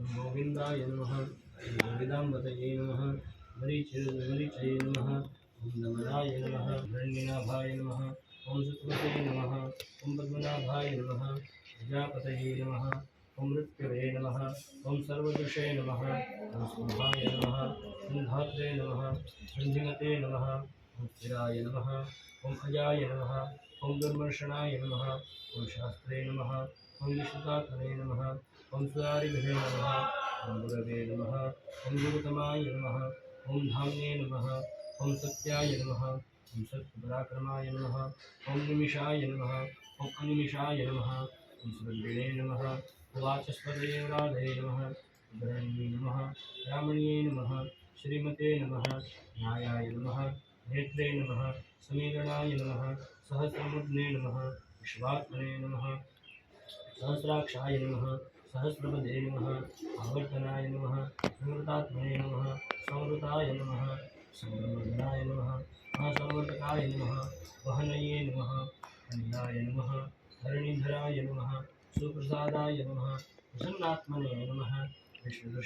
ओम गोविंदाय नमः। ओम गोविदाम्बतये नमः। मरीचये नमः। ओम नमनाय नमः। हिरण्यनाभाय नमः। ओम सुतपते नमः। ओम पद्मनाभाय नमः। प्रजापतये नमः। ओम मृत्युवे नमः। ओम सर्वदुषे नमः। ओम सिंहाय नमः। ओम धात्रे नमः। संधिमते नमः। ओम स्थिराय नमः। ओम अजाय नमः। ओम दुर्मर्शनाय नमः। ओम शास्त्रे नमः। ओम विश्वतात्मने नमः। ओम सुरारिभे नमः। ओम गुरवे नमः। ओम गुरुतमाय नमः। ओम धाम्ने नमः। ओम सत्याय नमः। ओम सत्यपराक्रमाय नमः। ओम निमिषाय नमः। ओम अनिमिषाय नमः। ओम सुरभिणे नमः। वाचस्पतये राधये नमः। धरण्ये नमः। रामण्ये नमः। श्रीमते नमः। न्यायाय नमः। नेत्रे नमः। समीरणाय नमः। सहस्रमुद्ने नमः। विश्वात्मने नमः। सहस्राक्षाय नमः। सहस्रपदे नमः। आवर्तनाय नमः। संवृतात्मने नमः। संवृताय नमः। संवर्धनाय नमः। महासंवर्धकाय नमः। वहनये नमः। अनिलाय नमः। धरणीधराय नमः। सुप्रसादाय नमः। प्रसन्नात्मने नमः। विष्णु